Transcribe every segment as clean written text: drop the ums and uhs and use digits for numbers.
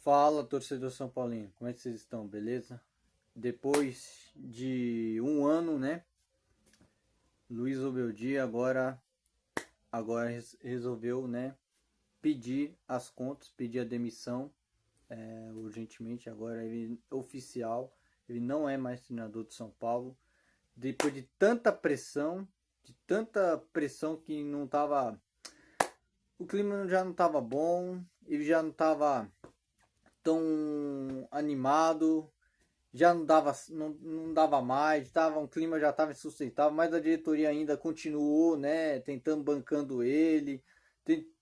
Fala, torcedor São Paulino, como é que vocês estão, beleza? Depois de um ano, né? Luiz Obeldi agora resolveu, né? Pedir as contas, pedir a demissão urgentemente. Agora ele oficial, ele não é mais treinador de São Paulo. Depois de tanta pressão que não tava, o clima já não tava bom, ele já não tava tão animado. Já não dava mais, um clima já estava insustentável, mas a diretoria ainda continuou, né, tentando bancando ele,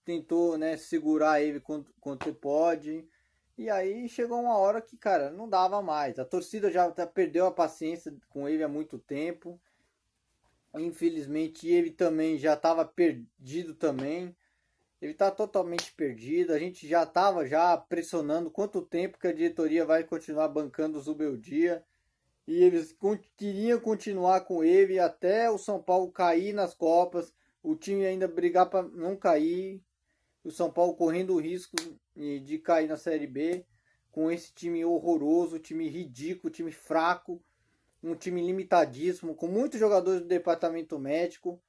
tentou, né, segurar ele quanto pode. E aí chegou uma hora que, cara, não dava mais. A torcida já perdeu a paciência com ele há muito tempo. Infelizmente ele também já estava perdido também. Ele está totalmente perdido. A gente já estava já pressionando quanto tempo que a diretoria vai continuar bancando o Zubeldia. E eles queriam continuar com ele até o São Paulo cair nas Copas. O time ainda brigar para não cair. O São Paulo correndo o risco de cair na Série B. Com esse time horroroso, time ridículo, time fraco. Um time limitadíssimo, com muitos jogadores do departamento médico.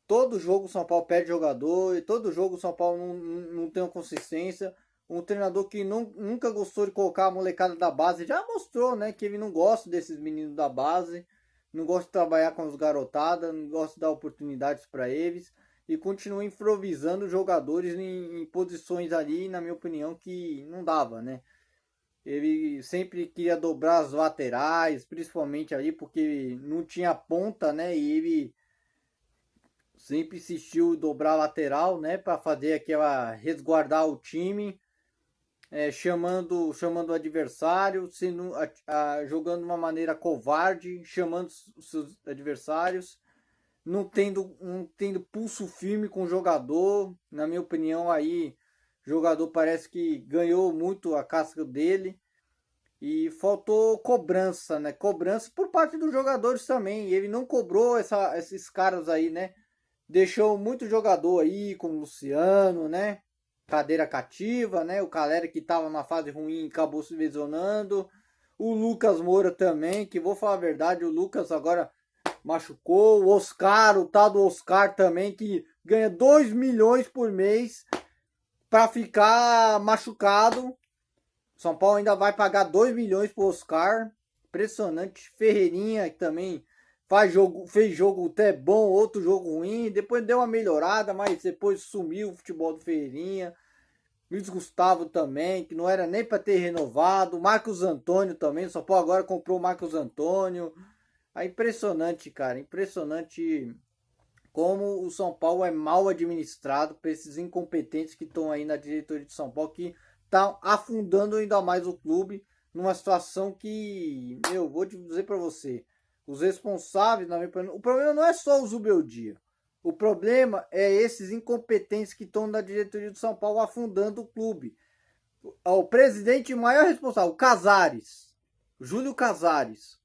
Todo jogo o São Paulo perde jogador, e todo jogo o São Paulo não tem uma consistência. Um treinador que nunca gostou de colocar a molecada da base, já mostrou, né, que ele não gosta desses meninos da base, não gosta de trabalhar com os garotada, não gosta de dar oportunidades para eles, e continua improvisando jogadores em posições ali, na minha opinião, que não dava, né. Ele sempre queria dobrar as laterais, principalmente ali, porque não tinha ponta, né, e ele sempre insistiu em dobrar a lateral, né, para fazer aquela resguardar o time, chamando o adversário, jogando de uma maneira covarde, chamando os seus adversários, não tendo pulso firme com o jogador. Na minha opinião, aí o jogador parece que ganhou muito a casca dele. E faltou cobrança, né? Cobrança por parte dos jogadores também. E ele não cobrou esses caras aí, né? Deixou muito jogador aí, como o Luciano, né? Cadeira cativa, né? O Calera que tava na fase ruim acabou se lesionando. O Lucas Moura também, que vou falar a verdade, o Lucas agora machucou. O Oscar, o tal do Oscar também, que ganha 2 milhões por mês para ficar machucado. São Paulo ainda vai pagar 2 milhões pro Oscar. Impressionante. Ferreirinha que também fez jogo até bom, outro jogo ruim. Depois deu uma melhorada, mas depois sumiu o futebol do Ferreirinha. Luiz Gustavo também, que não era nem para ter renovado. Marcos Antônio também. São Paulo agora comprou o Marcos Antônio. É impressionante, cara. Impressionante como o São Paulo é mal administrado por esses incompetentes que estão aí na diretoria de São Paulo, que tá afundando ainda mais o clube numa situação que, eu vou dizer para você, os responsáveis, na minha opinião, o problema não é só o Zubeldia. O problema é esses incompetentes que estão na diretoria do São Paulo afundando o clube. O presidente maior responsável, o Casares, Júlio Casares.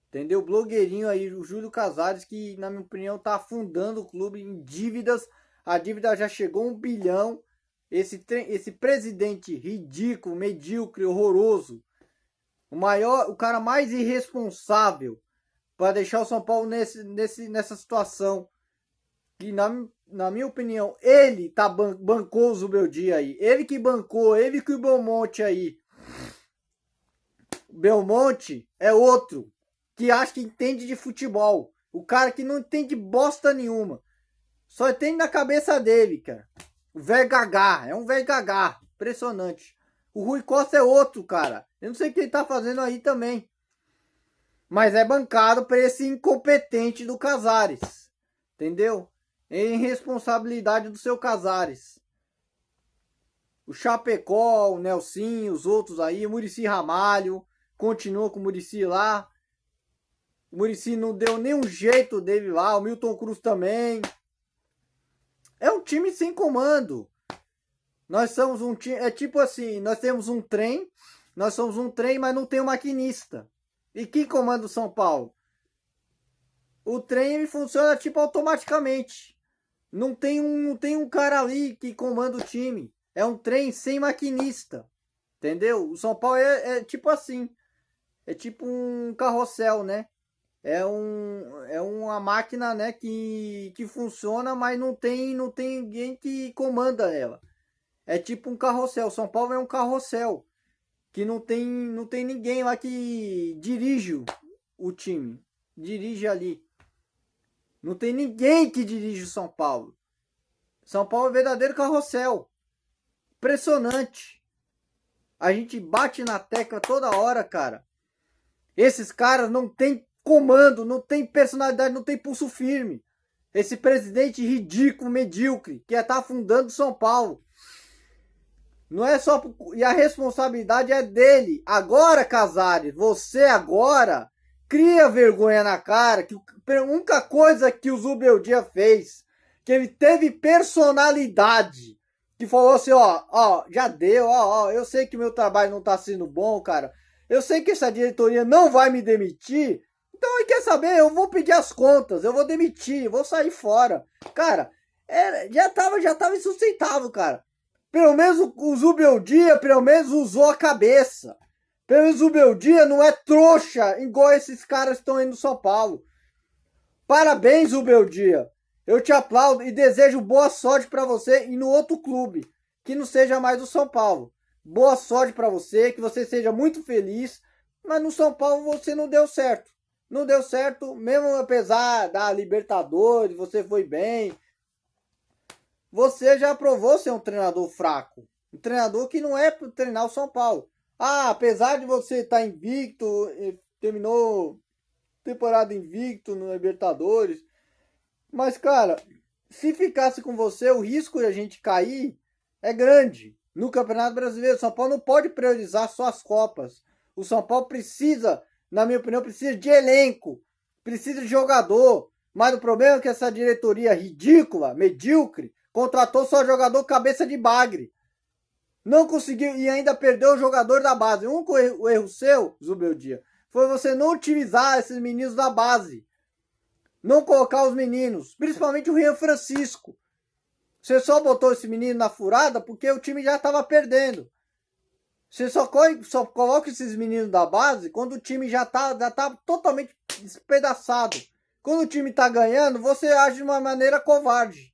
Entendeu? O blogueirinho aí, o Júlio Casares, que na minha opinião tá afundando o clube em dívidas. A dívida já chegou a 1 bilhão. Esse presidente ridículo, medíocre, horroroso. O cara mais irresponsável para deixar o São Paulo nessa situação. Que na minha opinião, ele bancou o Zubeldia aí. Ele que bancou, ele que o Belmonte aí. Belmonte é outro que acha que entende de futebol. O cara que não entende bosta nenhuma. Só entende na cabeça dele, cara. O velho gagá. É um velho gagá. Impressionante. O Rui Costa é outro, cara. Eu não sei o que ele tá fazendo aí também. Mas é bancado por esse incompetente do Casares. Entendeu? É irresponsabilidade do seu Casares. O Chapecó, o Nelsinho, os outros aí. O Muricy Ramalho. Continua com o Muricy lá. O Muricy não deu nenhum jeito dele lá. O Milton Cruz também. É um time sem comando. Nós somos um time. É tipo assim: nós temos um trem. Nós somos um trem, mas não tem um maquinista. E quem comanda o São Paulo? O trem ele funciona tipo automaticamente. Não tem um cara ali que comanda o time. É um trem sem maquinista. entendeu? O São Paulo é tipo assim, é tipo um carrossel, né? É uma máquina, né, que funciona, mas não tem ninguém que comanda ela. É tipo um carrossel. São Paulo é um carrossel que não tem ninguém lá que dirige o time. Dirige ali. Não tem ninguém que dirige o São Paulo. São Paulo é um verdadeiro carrossel. Impressionante. A gente bate na tecla toda hora, cara. Esses caras não tem comando, não tem personalidade, não tem pulso firme. Esse presidente ridículo, medíocre, que tá afundando São Paulo. Não é só. E a responsabilidade é dele. Agora, Casares, você agora cria vergonha na cara. Que a única coisa que o Zubeldia fez, que ele teve personalidade. Que falou assim: ó, já deu, ó, eu sei que meu trabalho não tá sendo bom, cara. Eu sei que essa diretoria não vai me demitir. Então, ele quer saber? Eu vou pedir as contas, eu vou demitir, eu vou sair fora. Cara, já tava insustentável, cara. Pelo menos o Zubeldia, pelo menos usou a cabeça. Pelo menos o Zubeldia não é trouxa igual esses caras que estão indo no São Paulo. Parabéns, Zubeldia. Eu te aplaudo e desejo boa sorte para você e no outro clube, que não seja mais o São Paulo. Boa sorte para você, que você seja muito feliz, mas no São Paulo você não deu certo. Não deu certo, mesmo apesar da Libertadores, você foi bem. Você já provou ser um treinador fraco. Um treinador que não é para treinar o São Paulo. Ah, apesar de você estar invicto, terminou temporada invicto no Libertadores. Mas, cara, se ficasse com você, o risco de a gente cair é grande. No Campeonato Brasileiro, o São Paulo não pode priorizar só as Copas. O São Paulo precisa, na minha opinião, precisa de elenco. Precisa de jogador. Mas o problema é que essa diretoria ridícula, medíocre, contratou só jogador cabeça de bagre. Não conseguiu e ainda perdeu o jogador da base. O erro seu, Zubeldia, foi você não utilizar esses meninos da base. Não colocar os meninos, principalmente o Rian Francisco. Você só botou esse menino na furada porque o time já estava perdendo. Você só coloca esses meninos da base quando o time já tá totalmente despedaçado. Quando o time tá ganhando, você age de uma maneira covarde.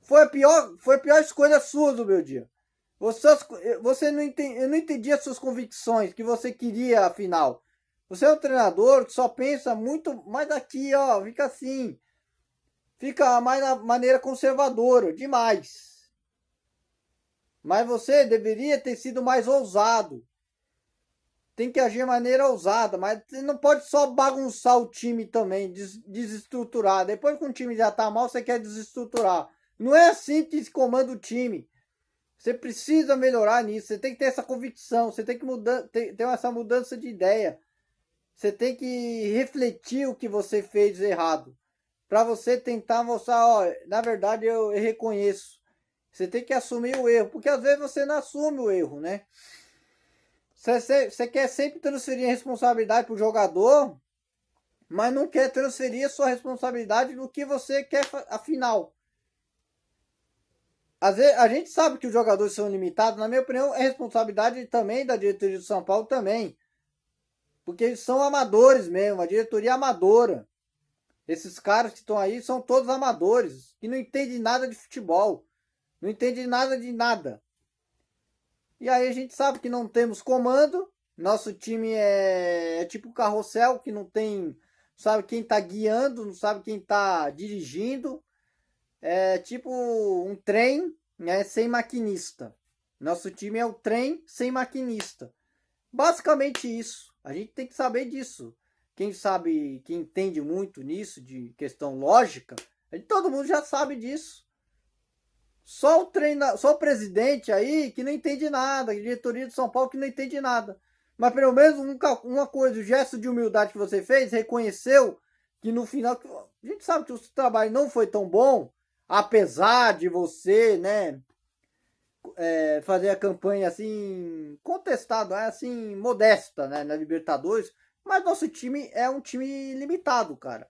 Foi a pior escolha sua do meu dia. Você não entende, eu não entendi as suas convicções que você queria afinal. Você é um treinador que só pensa muito mais aqui, ó, fica assim. Fica mais na maneira conservadora, demais. Mas você deveria ter sido mais ousado. Tem que agir de maneira ousada, mas você não pode só bagunçar o time também, desestruturar. Depois que o time já tá mal, você quer desestruturar. Não é assim que se comanda o time. Você precisa melhorar nisso. Você tem que ter essa convicção. Você tem que ter essa mudança de ideia. Você tem que refletir o que você fez errado. Para você tentar mostrar, ó, na verdade eu reconheço. Você tem que assumir o erro. Porque às vezes você não assume o erro, né? Você quer sempre transferir a responsabilidade para o jogador, mas não quer transferir a sua responsabilidade no que você quer afinal. Às vezes, a gente sabe que os jogadores são limitados, na minha opinião, é responsabilidade também da diretoria do São Paulo também. Porque eles são amadores mesmo, a diretoria é amadora. Esses caras que estão aí são todos amadores, que não entendem nada de futebol. Não entendem nada de nada. E aí a gente sabe que não temos comando. Nosso time é tipo carrossel, que não tem, sabe quem está guiando, não sabe quem está dirigindo. É tipo um trem, né, sem maquinista. Nosso time é o trem sem maquinista. Basicamente isso. A gente tem que saber disso. Quem sabe, quem entende muito nisso, de questão lógica, todo mundo já sabe disso. Só o presidente aí que não entende nada, a diretoria de São Paulo que não entende nada. Mas pelo menos uma coisa, o gesto de humildade que você fez, reconheceu que no final, a gente sabe que o seu trabalho não foi tão bom, apesar de você, né, fazer a campanha assim, contestada, assim, modesta, né, na Libertadores, mas nosso time é um time limitado, cara.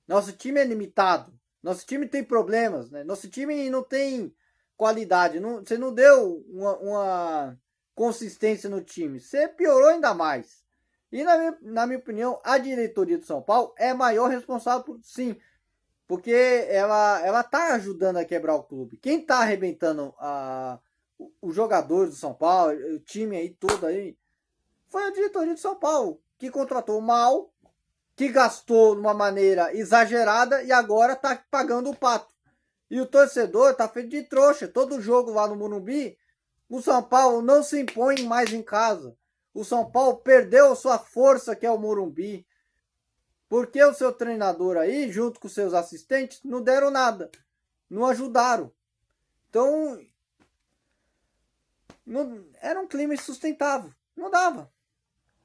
Nosso time é limitado. Nosso time tem problemas, né? Nosso time não tem qualidade. Você não deu consistência no time. Você piorou ainda mais. E na minha opinião, a diretoria do São Paulo é maior responsável por, sim, porque ela tá ajudando a quebrar o clube. Quem tá arrebentando os jogadores do São Paulo, o time aí todo aí, foi a diretoria do São Paulo, que contratou mal, que gastou de uma maneira exagerada e agora tá pagando o pato. E o torcedor tá feito de trouxa. Todo jogo lá no Morumbi, o São Paulo não se impõe mais em casa. O São Paulo perdeu sua força, que é o Morumbi. Porque o seu treinador aí, junto com seus assistentes, não deram nada. Não ajudaram. Então, não, era um clima insustentável. Não dava.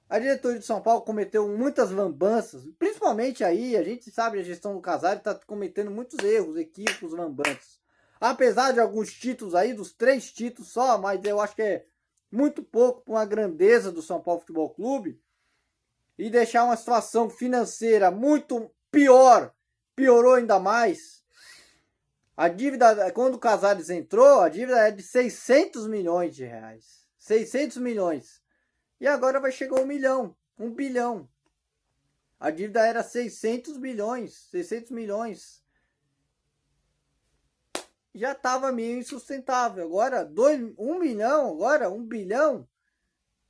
A diretoria de São Paulo cometeu muitas lambanças. Principalmente aí, a gente sabe, a gestão do Casares está cometendo muitos erros, equívocos, lambanças. Apesar de alguns títulos aí, dos 3 títulos só, mas eu acho que é muito pouco para uma grandeza do São Paulo Futebol Clube. E deixar uma situação financeira muito pior, piorou ainda mais. A dívida, quando o Casares entrou, a dívida é de 600 milhões de reais. 600 milhões. E agora vai chegar 1 milhão, 1 bilhão. A dívida era 600 milhões, 600 milhões. Já estava meio insustentável. Agora 1 milhão, agora 1 bilhão.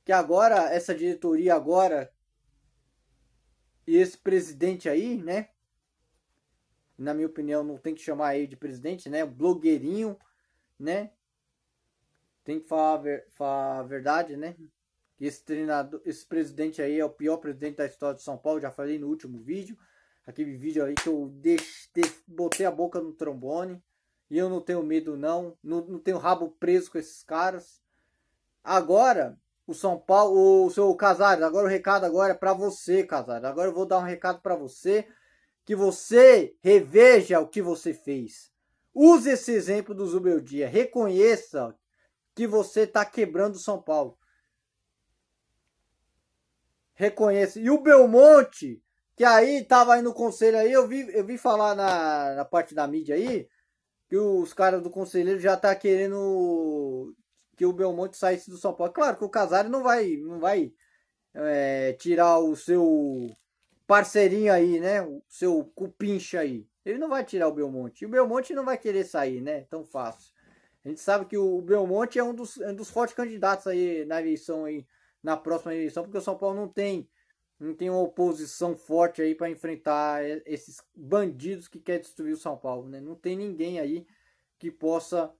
Que agora essa diretoria agora e esse presidente aí, né? Na minha opinião, não tem que chamar ele de presidente, né? Blogueirinho, né? Tem que falar a verdade, né? Esse treinador, esse presidente aí é o pior presidente da história de São Paulo. Já falei no último vídeo. Aquele vídeo aí que eu botei a boca no trombone. E eu não tenho medo não. Não tenho rabo preso com esses caras. Agora, o São Paulo, o seu Casares, agora o recado agora é para você, Casares. Agora eu vou dar um recado para você. Que você reveja o que você fez. Use esse exemplo do Zubeldia. Reconheça que você está quebrando o São Paulo. Reconheça. E o Belmonte, que aí tava aí no conselho aí, eu vi falar na parte da mídia aí, que os caras do conselheiro já tá querendo que o Belmonte saísse do São Paulo. Claro que o Casares não vai tirar o seu parceirinho aí, né? O seu cupincha aí. Ele não vai tirar o Belmonte. E o Belmonte não vai querer sair, né? Tão fácil. A gente sabe que o Belmonte é um dos fortes candidatos aí na eleição aí, na próxima eleição, porque o São Paulo não tem uma oposição forte aí para enfrentar esses bandidos que querem destruir o São Paulo, né? Não tem ninguém aí que possa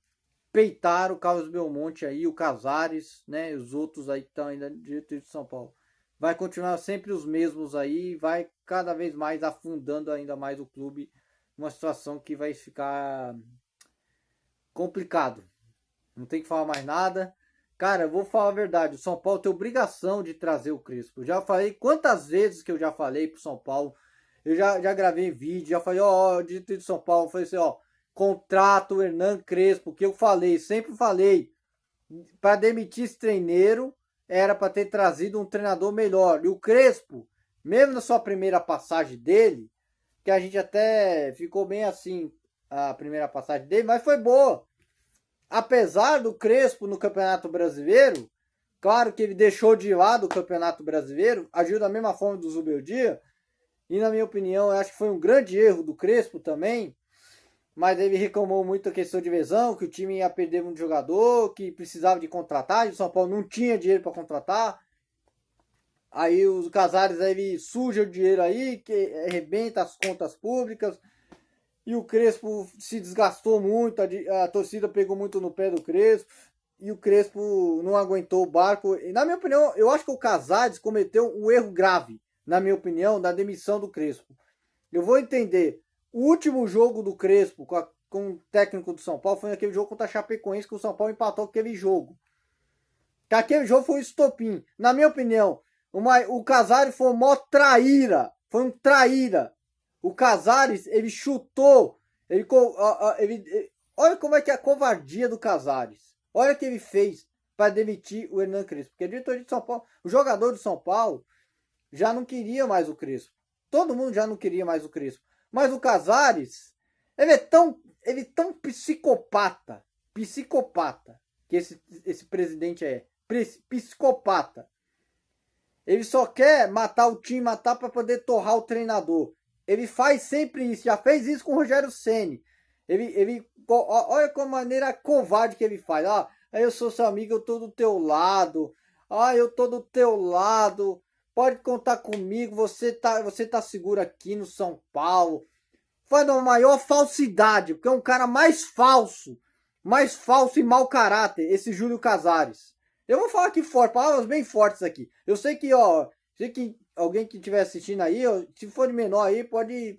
peitar o Carlos Belmonte aí, o Casares, né? Os outros aí que estão ainda direito de São Paulo. Vai continuar sempre os mesmos aí, vai cada vez mais afundando ainda mais o clube, uma situação que vai ficar complicado. Não tem que falar mais nada. Cara, eu vou falar a verdade. O São Paulo tem obrigação de trazer o Crespo. Eu já falei quantas vezes que eu já falei pro São Paulo. Eu já gravei vídeo, já falei, ó, dito de São Paulo, falei assim, ó, contrato o Hernan Crespo, que eu falei, sempre falei, para demitir esse treineiro, era para ter trazido um treinador melhor. E o Crespo, mesmo na sua primeira passagem dele, que a gente até ficou bem assim, a primeira passagem dele, mas foi boa. Apesar do Crespo no Campeonato Brasileiro, claro que ele deixou de lado o Campeonato Brasileiro, agiu da mesma forma do Zubeldia, e na minha opinião, eu acho que foi um grande erro do Crespo também, mas ele reclamou muito a questão de lesão, que o time ia perder muito jogador, que precisava de contratar, e o São Paulo não tinha dinheiro para contratar. Aí os Casares aí suja o dinheiro aí, que arrebenta as contas públicas. E o Crespo se desgastou muito, a torcida pegou muito no pé do Crespo. E o Crespo não aguentou o barco. E, na minha opinião, eu acho que o Casares cometeu um erro grave, na minha opinião, da demissão do Crespo. Eu vou entender. O último jogo do Crespo com o técnico do São Paulo foi naquele jogo contra a Chapecoense, que o São Paulo empatou aquele jogo. Que aquele jogo foi um estopim. Na minha opinião, o Casares foi uma traíra. Foi um traíra. O Casares, ele chutou. Olha como é que é a covardia do Casares. Olha o que ele fez para demitir o Hernan Crespo. Porque a diretoria de São Paulo, o jogador de São Paulo, já não queria mais o Crespo. Todo mundo já não queria mais o Crespo. Mas o Casares, ele é tão psicopata que esse presidente é. psicopata. Ele só quer matar o time, matar para poder torrar o treinador. Ele faz sempre isso, já fez isso com o Rogério Ceni. Olha com a maneira covarde que ele faz. Ah, eu sou seu amigo, eu tô do teu lado. Ah, eu tô do teu lado. Pode contar comigo, você tá seguro aqui no São Paulo. Faz uma maior falsidade, porque é um cara mais falso e mau caráter, esse Júlio Casares. Eu vou falar aqui forte, palavras bem fortes aqui. Eu sei que, alguém que estiver assistindo aí, se for de menor aí, pode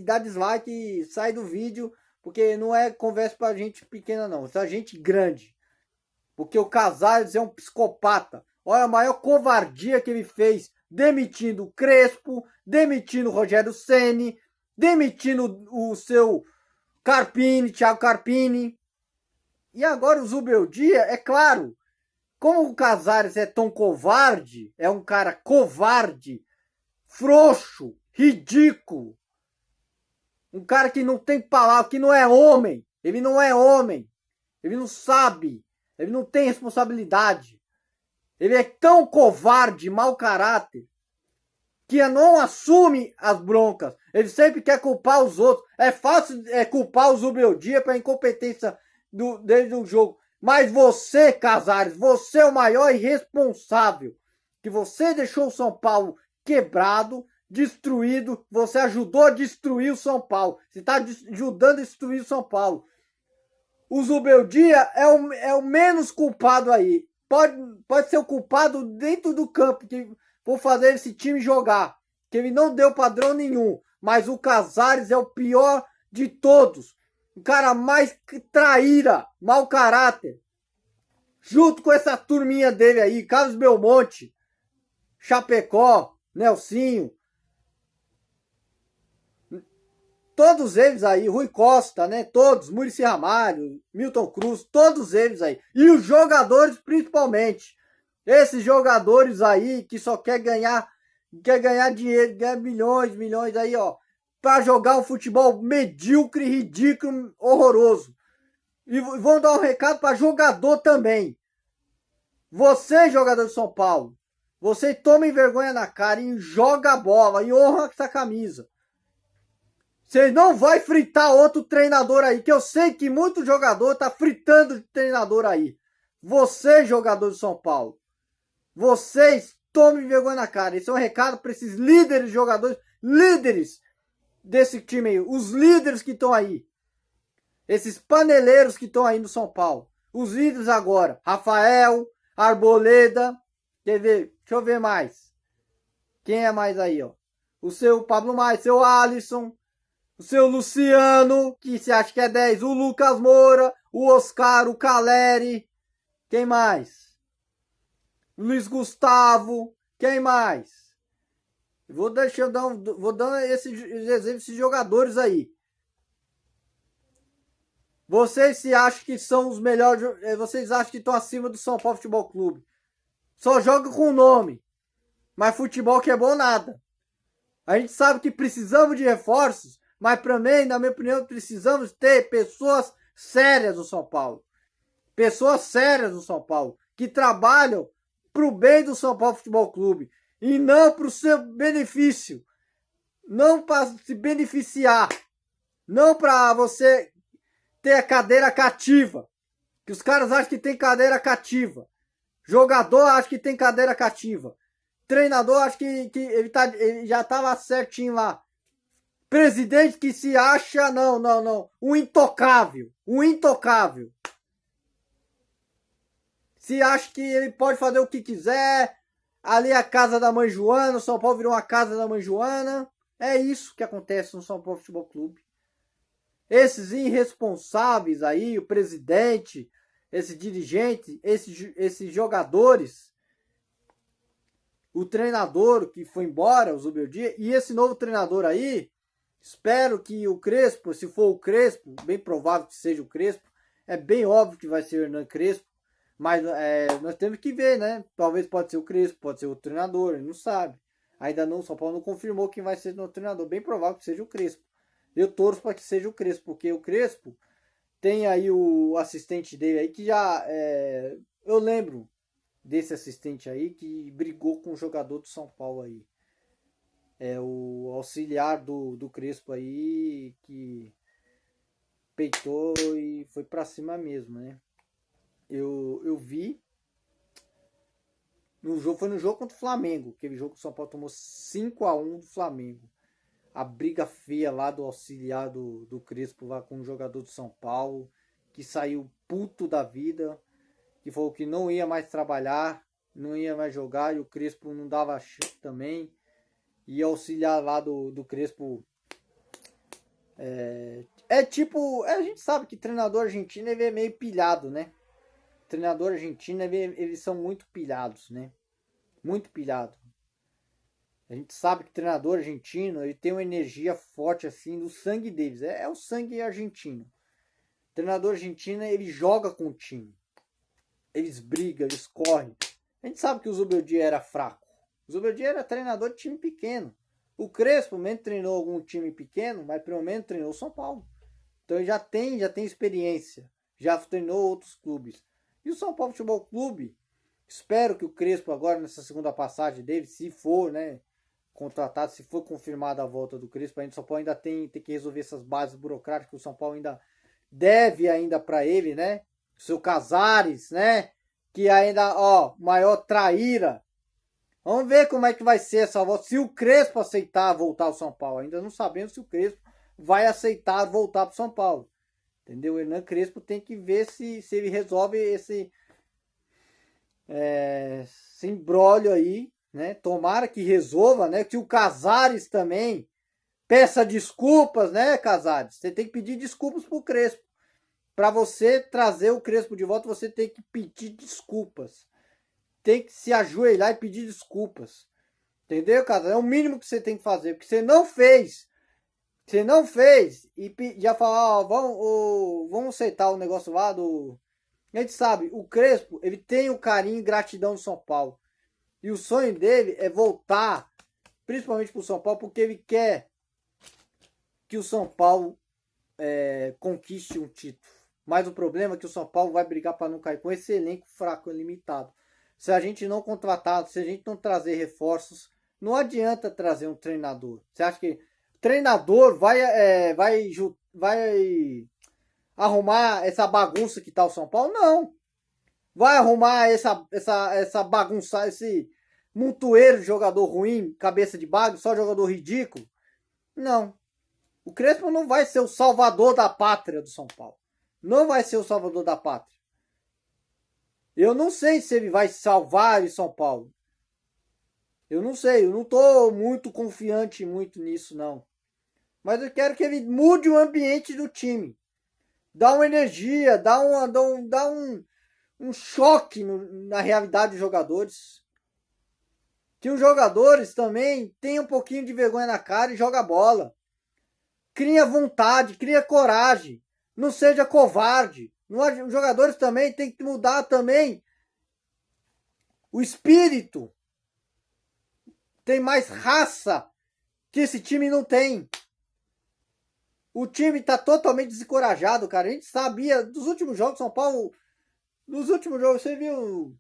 dar dislike e sair do vídeo, porque não é conversa pra gente pequena não, é pra gente grande. Porque o Casares é um psicopata. Olha a maior covardia que ele fez, demitindo o Crespo, demitindo o Rogério Ceni, demitindo o seu Carpini, Thiago Carpini. E agora o Zubeldia, é claro, como o Casares é tão covarde, é um cara covarde, frouxo, ridículo, um cara que não tem palavra, que não é homem, ele não é homem, ele não sabe, ele não tem responsabilidade. Ele é tão covarde, mau caráter, que não assume as broncas. Ele sempre quer culpar os outros. É fácil culpar o Zubeldia pela incompetência dele no jogo. Mas você, Casares, você é o maior irresponsável. Que você deixou o São Paulo quebrado, destruído. Você ajudou a destruir o São Paulo. Você está ajudando a destruir o São Paulo. O Zubeldia é o menos culpado aí. Pode ser o culpado dentro do campo, que for fazer esse time jogar, que ele não deu padrão nenhum, mas o Casares é o pior de todos, o cara mais traíra, mau caráter, junto com essa turminha dele aí, Carlos Belmonte, Chapecó, Nelsinho, todos eles aí, Rui Costa, né? Todos, Muricy Ramalho, Milton Cruz, todos eles aí. E os jogadores principalmente. Esses jogadores aí que só quer ganhar dinheiro, ganhar milhões aí, ó. Pra jogar um futebol medíocre, ridículo, horroroso. E vão dar um recado para jogador também. Você, jogador de São Paulo, você tome vergonha na cara e joga a bola e honra essa camisa. Você não vai fritar outro treinador aí, que eu sei que muito jogador tá fritando de treinador aí. Você, jogador de São Paulo, vocês tomem vergonha na cara. Esse é um recado para esses líderes, jogadores, líderes desse time aí, os líderes que estão aí, esses paneleiros que estão aí no São Paulo, os líderes agora, Rafael, Arboleda, quer ver? Deixa eu ver mais. Quem é mais aí, ó? O seu Pablo Maia, seu Alisson, o seu Luciano, que se acha que é 10, o Lucas Moura, o Oscar, o Caleri, quem mais? Luiz Gustavo, quem mais? Vou dando esses exemplos, esses jogadores aí. Vocês se acham que são os melhores, vocês acham que estão acima do São Paulo Futebol Clube. Só joga com o nome, mas futebol que é bom nada. A gente sabe que precisamos de reforços, mas também, na minha opinião, precisamos ter pessoas sérias no São Paulo. Pessoas sérias no São Paulo, que trabalham para o bem do São Paulo Futebol Clube e não para o seu benefício. Não para se beneficiar. Não para você ter a cadeira cativa. Que os caras acham que tem cadeira cativa. Jogador acha que tem cadeira cativa. Treinador acha que ele já estava certinho lá. Presidente que se acha, não. Um intocável. Se acha que ele pode fazer o que quiser. Ali a casa da mãe Joana. O São Paulo virou uma casa da mãe Joana. É isso que acontece no São Paulo Futebol Clube. Esses irresponsáveis aí, o presidente, esse dirigente, esses jogadores, o treinador que foi embora, o Zubeldia, e esse novo treinador aí, espero que o Crespo, se for o Crespo, bem provável que seja o Crespo, é bem óbvio que vai ser o Hernan Crespo, mas nós temos que ver, né? Talvez pode ser o Crespo, pode ser o treinador, ele não sabe. Ainda não, o São Paulo não confirmou quem vai ser o treinador, bem provável que seja o Crespo. Eu torço para que seja o Crespo, porque o Crespo tem aí o assistente dele aí que já eu lembro desse assistente aí que brigou com o jogador do São Paulo aí. É o auxiliar do Crespo aí que peitou e foi pra cima mesmo, né? Eu vi no jogo, foi no jogo contra o Flamengo, aquele jogo que o São Paulo tomou 5-1 do Flamengo. A briga feia lá do auxiliar do Crespo lá com o jogador do São Paulo, que saiu puto da vida, que falou que não ia mais trabalhar, não ia mais jogar, e o Crespo não dava chance também. E auxiliar lá do Crespo tipo, a gente sabe que treinador argentino ele é meio pilhado, né? Treinador argentino eles são muito pilhados, né? Muito pilhado. A gente sabe que treinador argentino ele tem uma energia forte assim do sangue deles. É o sangue argentino. O treinador argentino ele joga com o time. Eles brigam, eles correm. A gente sabe que o Zubeldia era fraco. O Zubeldia era treinador de time pequeno. O Crespo mesmo treinou algum time pequeno, mas pelo menos treinou o São Paulo. Então ele já tem experiência. Já treinou outros clubes. E o São Paulo Futebol Clube, espero que o Crespo agora nessa segunda passagem dele, se for, né, contratado, se for confirmada a volta do Crespo, a gente São Paulo ainda tem que resolver essas bases burocráticas que o São Paulo ainda deve ainda para ele, né? O seu Casares, né? Que ainda, maior traíra. Vamos ver como é que vai ser essa volta. Se o Crespo aceitar voltar ao São Paulo, ainda não sabemos se o Crespo vai aceitar voltar para o São Paulo. Entendeu? O Hernan Crespo tem que ver se ele resolve esse imbróglio aí, né? Tomara que resolva, né? Que o Casares também peça desculpas, né, Casares? Você tem que pedir desculpas pro Crespo. Para você trazer o Crespo de volta, você tem que pedir desculpas. Tem que se ajoelhar e pedir desculpas. Entendeu, Casares? É o mínimo que você tem que fazer, porque você não fez. Você não fez e já falar, vamos aceitar o negócio lá do... A gente sabe, o Crespo, ele tem o carinho e gratidão do São Paulo. E o sonho dele é voltar, principalmente pro São Paulo, porque ele quer que o São Paulo conquiste um título. Mas o problema é que o São Paulo vai brigar para não cair com esse elenco fraco e limitado. Se a gente não contratar, se a gente não trazer reforços, não adianta trazer um treinador. Você acha que treinador vai arrumar essa bagunça que tá o São Paulo? Não. Vai arrumar essa bagunça, esse montoeiro de jogador ruim, cabeça de bagulho, só jogador ridículo? Não. O Crespo não vai ser o salvador da pátria do São Paulo. Não vai ser o salvador da pátria. Eu não sei se ele vai salvar o São Paulo. Eu não sei, eu não tô muito confiante nisso não. Mas eu quero que ele mude o ambiente do time. Dá uma energia, dá um choque na realidade dos jogadores. Que os jogadores também tenham um pouquinho de vergonha na cara e joga bola. Cria vontade, cria coragem. Não seja covarde. Os jogadores também têm que mudar também o espírito. Tem mais raça que esse time não tem. O time tá totalmente desencorajado, cara. A gente sabia dos últimos jogos, São Paulo. Nos últimos jogos, você viu.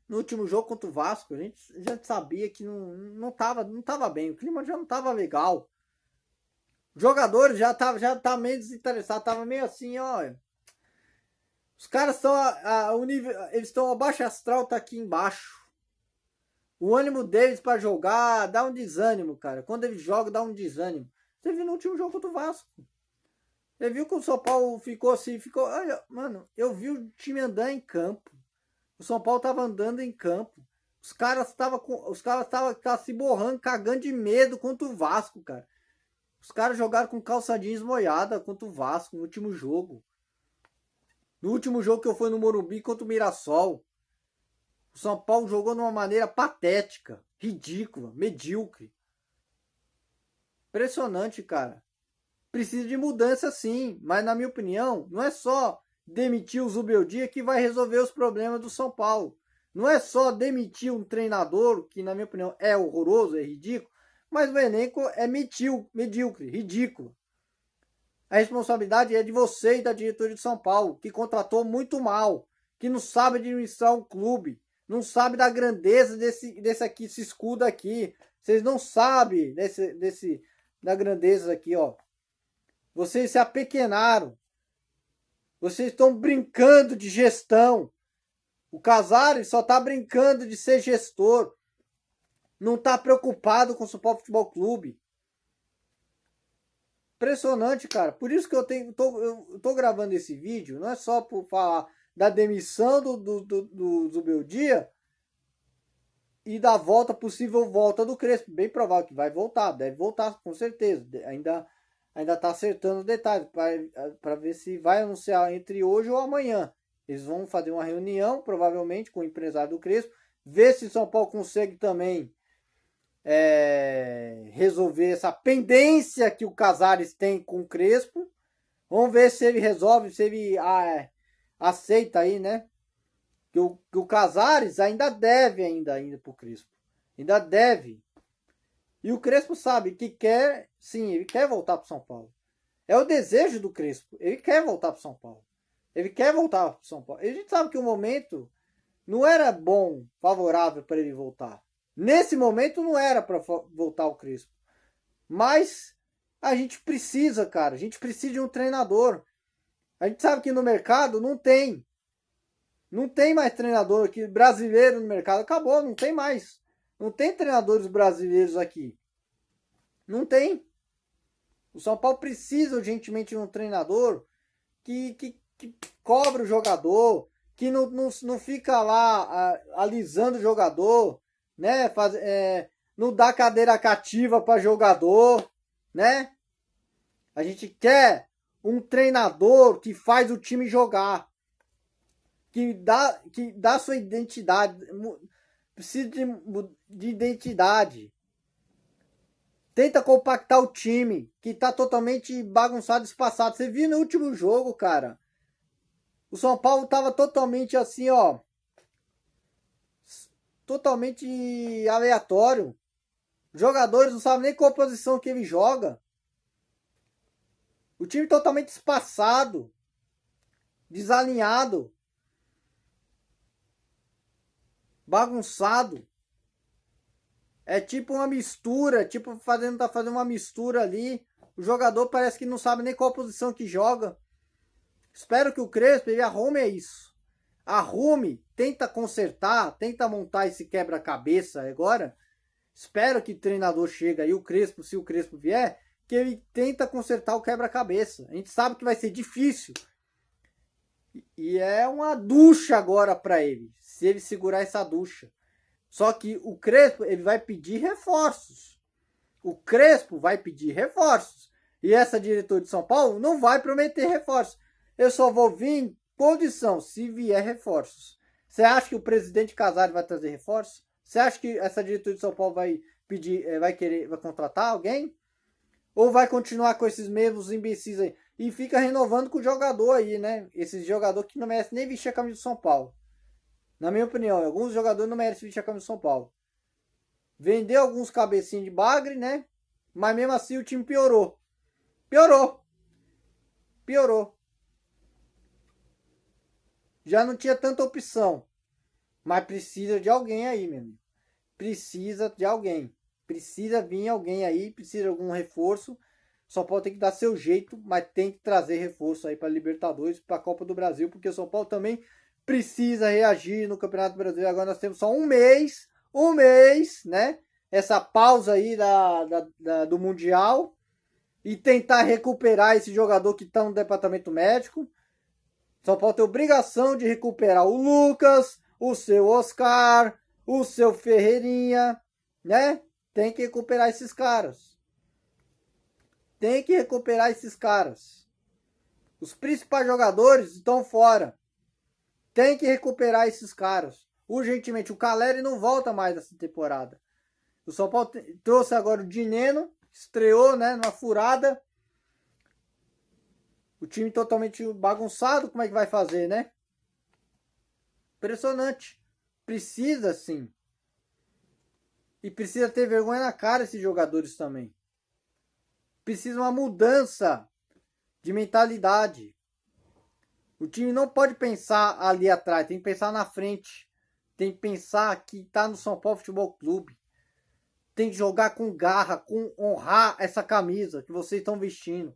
No último jogo contra o Vasco, a gente já sabia que não tava bem. O clima já não tava legal. Os jogadores já tá meio desinteressados. Tava meio assim, ó. Os caras estão. O nível, eles estão abaixo astral, tá aqui embaixo. O ânimo deles para jogar dá um desânimo, cara. Quando eles jogam, dá um desânimo. Você viu no último jogo contra o Vasco. Você viu que o São Paulo ficou assim, olha, mano, eu vi o time andar em campo. O São Paulo tava andando em campo. Os caras estavam se borrando, cagando de medo contra o Vasco, cara. Os caras jogaram com calça jeans molhada contra o Vasco no último jogo. No último jogo que eu fui no Morumbi contra o Mirassol. O São Paulo jogou de uma maneira patética, ridícula, medíocre. Impressionante, cara. Precisa de mudança sim, mas na minha opinião, não é só demitir o Zubeldia que vai resolver os problemas do São Paulo. Não é só demitir um treinador, que na minha opinião é horroroso, é ridículo, mas o elenco é medíocre, ridículo. A responsabilidade é de você e da diretoria de São Paulo, que contratou muito mal, que não sabe administrar um clube, não sabe da grandeza desse aqui, esse escudo aqui. Vocês não sabem da grandeza aqui, ó. Vocês se apequenaram. Vocês estão brincando de gestão. O Casares só tá brincando de ser gestor. Não tá preocupado com o São Paulo Futebol Clube. Impressionante, cara. Por isso que eu tô gravando esse vídeo. Não é só por falar da demissão do Zubeldia e da possível volta do Crespo. Bem provável que vai voltar. Deve voltar com certeza. Ainda tá acertando os detalhes para ver se vai anunciar entre hoje ou amanhã. Eles vão fazer uma reunião, provavelmente, com o empresário do Crespo, ver se São Paulo consegue também resolver essa pendência que o Casares tem com o Crespo. Vamos ver se ele resolve, se ele aceita aí, né? Que o Casares ainda deve ainda pro Crespo. Ainda deve. E o Crespo sabe que quer, sim, ele quer voltar para São Paulo. É o desejo do Crespo. Ele quer voltar para São Paulo. Ele quer voltar para São Paulo. A gente sabe que o momento não era bom, favorável para ele voltar. Nesse momento não era para voltar o Crespo. Mas a gente precisa, cara. A gente precisa de um treinador. A gente sabe que no mercado não tem. Não tem mais treinador aqui brasileiro no mercado. Acabou, não tem mais. Não tem treinadores brasileiros aqui. Não tem. O São Paulo precisa urgentemente de um treinador que cobra o jogador, que não fica lá alisando o jogador, né? Não dá cadeira cativa para jogador, né? A gente quer um treinador que faz o time jogar, que dá sua identidade. Precisa de identidade. Tenta compactar o time, que tá totalmente bagunçado, espaçado. Você viu no último jogo, cara. O São Paulo tava totalmente assim, ó. Totalmente aleatório. Os jogadores não sabem nem qual posição que ele joga. O time totalmente espaçado. Desalinhado. Bagunçado. É tipo uma mistura, tá fazendo uma mistura ali. O jogador parece que não sabe nem qual posição que joga. Espero que o Crespo ele arrume isso. Arrume, tenta consertar, tenta montar esse quebra-cabeça agora. Espero que o treinador chegue aí, o Crespo, se o Crespo vier, que ele tenta consertar o quebra-cabeça. A gente sabe que vai ser difícil. E é uma ducha agora para ele, se ele segurar essa ducha. Só que o Crespo, ele vai pedir reforços. O Crespo vai pedir reforços. E essa diretora de São Paulo não vai prometer reforços. Eu só vou vir em condição se vier reforços. Você acha que o presidente Casares vai trazer reforços? Você acha que essa diretora de São Paulo vai pedir, vai contratar alguém? Ou vai continuar com esses mesmos imbecis aí? E fica renovando com o jogador aí, né? Esse jogador que não merece nem vestir a camisa do São Paulo. Na minha opinião, alguns jogadores não merecem vestir a camisa do São Paulo. Vendeu alguns cabecinhos de bagre, né? Mas mesmo assim o time piorou. Piorou. Já não tinha tanta opção. Mas precisa de alguém aí, meu amigo. Precisa de alguém. Precisa vir alguém aí, precisa de algum reforço. São Paulo tem que dar seu jeito, mas tem que trazer reforço aí para Libertadores, para a Copa do Brasil, porque o São Paulo também precisa reagir no Campeonato Brasileiro. Agora nós temos só um mês, né? Essa pausa aí do Mundial e tentar recuperar esse jogador que está no departamento médico. São Paulo tem obrigação de recuperar o Lucas, o seu Oscar, o seu Ferreirinha, né? Tem que recuperar esses caras. Os principais jogadores estão fora. Tem que recuperar esses caras. Urgentemente. O Caleri não volta mais nessa temporada. O São Paulo trouxe agora o Dineno. Estreou, né? Numa furada. O time totalmente bagunçado. Como é que vai fazer, né? Impressionante. Precisa sim. E precisa ter vergonha na cara esses jogadores também. Precisa uma mudança de mentalidade. O time não pode pensar ali atrás, tem que pensar na frente. Tem que pensar que tá no São Paulo Futebol Clube. Tem que jogar com garra, com honrar essa camisa que vocês estão vestindo.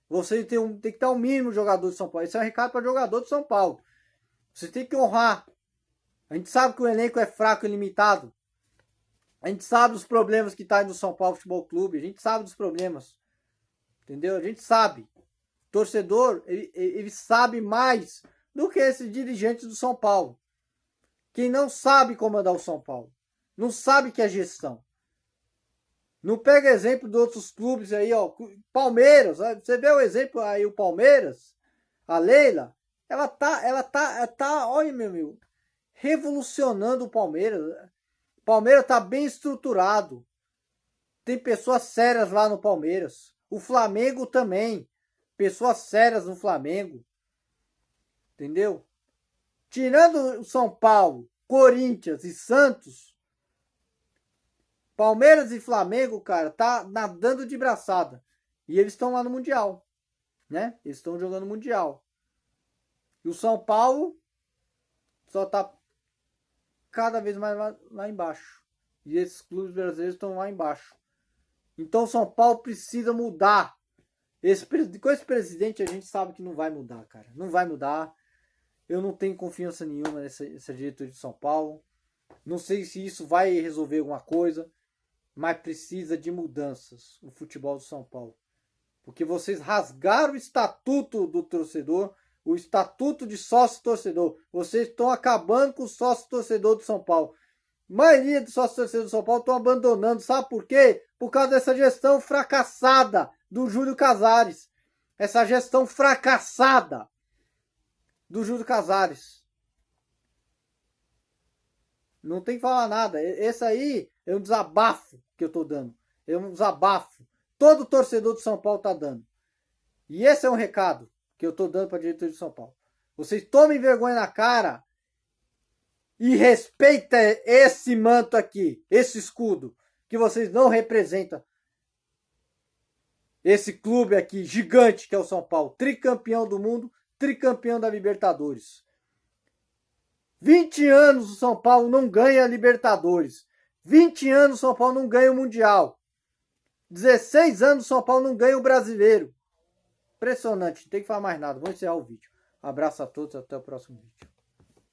Vocês tem que ter o mínimo jogador de São Paulo. Esse é um recado para jogador de São Paulo. Você tem que honrar. A gente sabe que o elenco é fraco e limitado. A gente sabe os problemas que tá no São Paulo Futebol Clube. A gente sabe dos problemas. Entendeu? A gente sabe. O torcedor, ele sabe mais do que esses dirigentes do São Paulo. Quem não sabe comandar o São Paulo. Não sabe que é gestão. Não pega exemplo de outros clubes aí, ó. Palmeiras, você vê o exemplo aí, o Palmeiras, a Leila, ela tá, olha, meu amigo, revolucionando o Palmeiras. O Palmeiras tá bem estruturado. Tem pessoas sérias lá no Palmeiras. O Flamengo também. Pessoas sérias no Flamengo. Entendeu? Tirando o São Paulo, Corinthians e Santos, Palmeiras e Flamengo, cara, tá nadando de braçada. E eles estão lá no Mundial, né? Eles estão jogando Mundial. E o São Paulo só tá cada vez mais lá embaixo. E esses clubes brasileiros estão lá embaixo. Então o São Paulo precisa mudar. Com esse presidente a gente sabe que não vai mudar, cara. Não vai mudar. Eu não tenho confiança nenhuma nessa diretoria de São Paulo. Não sei se isso vai resolver alguma coisa. Mas precisa de mudanças o futebol do São Paulo. Porque vocês rasgaram o estatuto do torcedor, o estatuto de sócio-torcedor. Vocês estão acabando com o sócio-torcedor do São Paulo. A maioria dos sócios-torcedores do São Paulo estão abandonando. Sabe por quê? Por causa dessa gestão fracassada do Júlio Casares. Essa gestão fracassada do Júlio Casares. Não tem que falar nada. Esse aí é um desabafo que eu tô dando. É um desabafo. Todo torcedor do São Paulo tá dando. E esse é um recado que eu tô dando para a diretoria de São Paulo. Vocês tomem vergonha na cara e respeitem esse manto aqui, esse escudo, que vocês não representam. Esse clube aqui gigante que é o São Paulo, tricampeão do mundo, tricampeão da Libertadores. 20 anos o São Paulo não ganha a Libertadores. 20 anos o São Paulo não ganha o Mundial. 16 anos o São Paulo não ganha o Brasileiro. Impressionante, não tem que falar mais nada. Vou encerrar o vídeo. Abraço a todos, até o próximo vídeo.